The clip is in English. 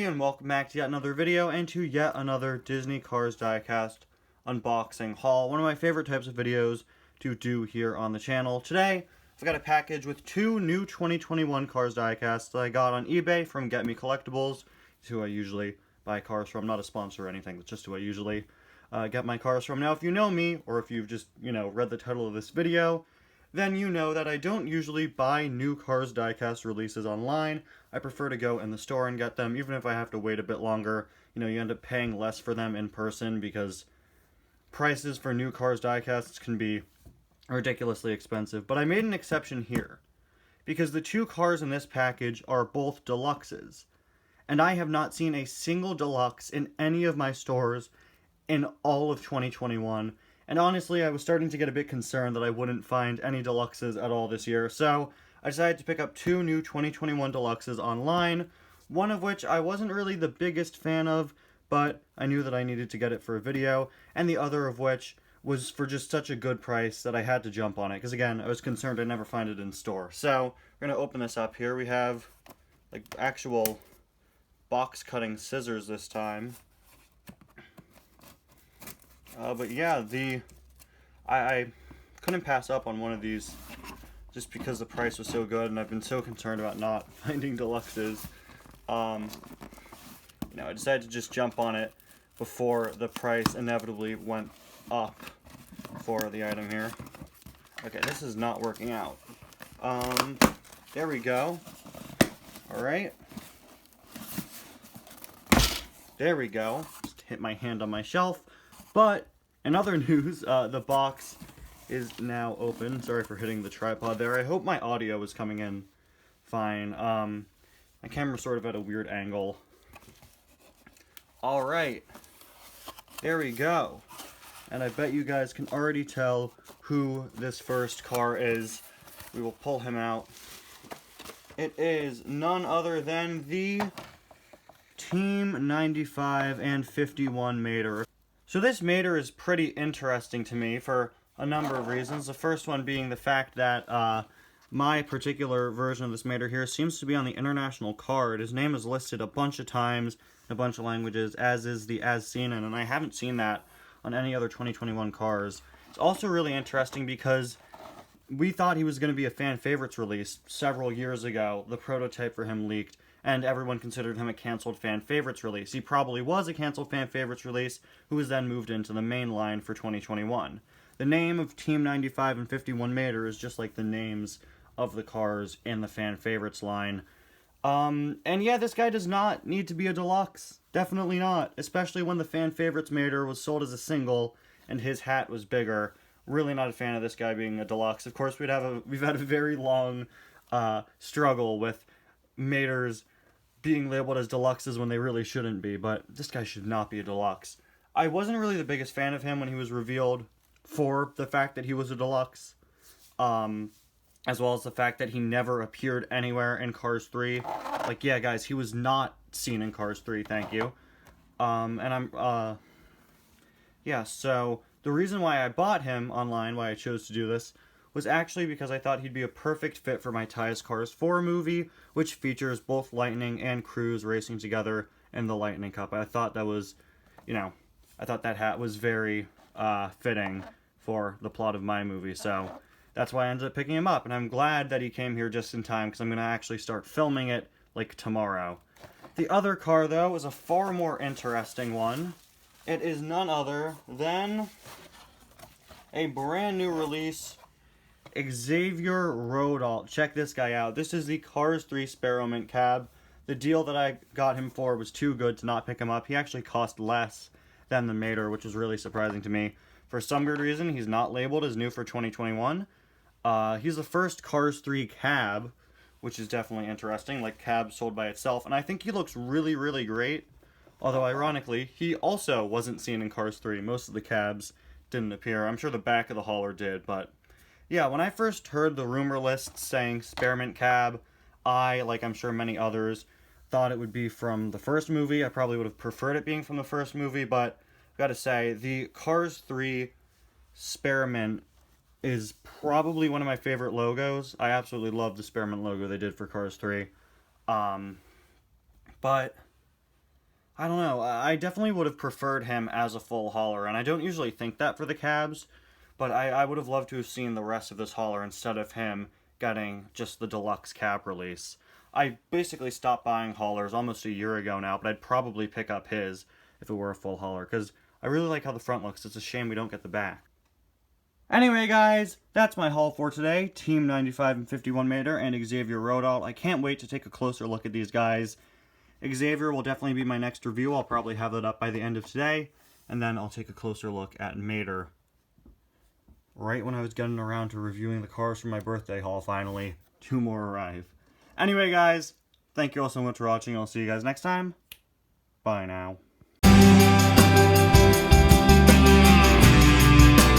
everybody, and welcome back to yet another video and to yet another Disney Cars Diecast unboxing haul. One of my favorite types of videos to do here on the channel. Today, I've got a package with two new 2021 Cars Diecasts that I got on eBay from Get Me Collectibles. It's who I usually buy cars from. Not a sponsor or anything, but just who I usually get my cars from. Now, if you know me, or if you've just, read the title of this video, then you know that I don't usually buy new Cars Diecast releases online. I prefer to go in the store and get them, even if I have to wait a bit longer. You end up paying less for them in person because prices for new Cars Diecasts can be ridiculously expensive. But I made an exception here, because the two cars in this package are both deluxes. And I have not seen a single deluxe in any of my stores in all of 2021. And honestly, I was starting to get a bit concerned that I wouldn't find any deluxes at all this year. So I decided to pick up two new 2021 deluxes online, one of which I wasn't really the biggest fan of, but I knew that I needed to get it for a video, and the other of which was for just such a good price that I had to jump on it, because again, I was concerned I'd never find it in store. So we're going to open this up here. We have like actual box cutting scissors this time. But yeah, I couldn't pass up on one of these just because the price was so good, and I've been so concerned about not finding deluxes. I decided to just jump on it before the price inevitably went up for the item here. Okay, this is not working out. There we go. Alright. There we go. Just hit my hand on my shelf. But, in other news, the box is now open. Sorry for hitting the tripod there. I hope my audio is coming in fine. My camera's sort of at a weird angle. Alright. There we go. And I bet you guys can already tell who this first car is. We will pull him out. It is none other than the Team 95 and 51 Mater. So this Mater is pretty interesting to me for a number of reasons. The first one being the fact that my particular version of this Mater here seems to be on the international card. His name is listed a bunch of times in a bunch of languages, as is the As Seen In, and I haven't seen that on any other 2021 cars. It's also really interesting because we thought he was going to be a fan favorites release several years ago. The prototype for him leaked, and everyone considered him a canceled fan favorites release. He probably was a canceled fan favorites release, who was then moved into the main line for 2021. The name of Team 95 and 51 Mater is just like the names of the cars in the fan favorites line. And yeah, this guy does not need to be a deluxe. Definitely not. Especially when the fan favorites Mater was sold as a single, and his hat was bigger. Really not a fan of this guy being a deluxe. Of course, we've had a very long struggle with Maters being labeled as deluxes when they really shouldn't be, but this guy should not be a deluxe. I wasn't really the biggest fan of him when he was revealed for the fact that he was a deluxe, as well as the fact that he never appeared anywhere in Cars 3. Like, yeah, guys, he was not seen in Cars 3, thank you. Yeah, so the reason why I bought him online, why I chose to do this, was actually because I thought he'd be a perfect fit for my Ty's Cars 4 movie, which features both Lightning and Cruise racing together in the Lightning Cup. I thought that was, I thought that hat was very fitting for the plot of my movie, so that's why I ended up picking him up, and I'm glad that he came here just in time, because I'm going to actually start filming it, like, tomorrow. The other car, though, is a far more interesting one. It is none other than a brand new release, Xavier Rodalt. Check this guy out. This is the Cars 3 Spearmint cab. The deal that I got him for was too good to not pick him up. He actually cost less than the Mater, which was really surprising to me. For some weird reason, he's not labeled as new for 2021. He's the first Cars 3 cab, which is definitely interesting, like cab sold by itself. And I think he looks really, really great. Although, ironically, he also wasn't seen in Cars 3. Most of the cabs didn't appear. I'm sure the back of the hauler did, but yeah, when I first heard the rumor list saying Spearmint cab, I, like I'm sure many others, thought it would be from the first movie. I probably would have preferred it being from the first movie, but I've got to say, the Cars 3 Spearmint is probably one of my favorite logos. I absolutely love the Spearmint logo they did for Cars 3. But I don't know. I definitely would have preferred him as a full hauler, and I don't usually think that for the cabs, but I would have loved to have seen the rest of this hauler instead of him getting just the deluxe cab release. I basically stopped buying haulers almost a year ago now, but I'd probably pick up his if it were a full hauler, because I really like how the front looks. It's a shame we don't get the back. Anyway, guys, that's my haul for today. Team 95 and 51 Mater and Xavier Rodalt. I can't wait to take a closer look at these guys. Xavier will definitely be my next review. I'll probably have that up by the end of today. And then I'll take a closer look at Mater. Right when I was getting around to reviewing the cars for my birthday haul, finally, 2 more arrive. Anyway, guys, thank you all so much for watching. I'll see you guys next time. Bye now.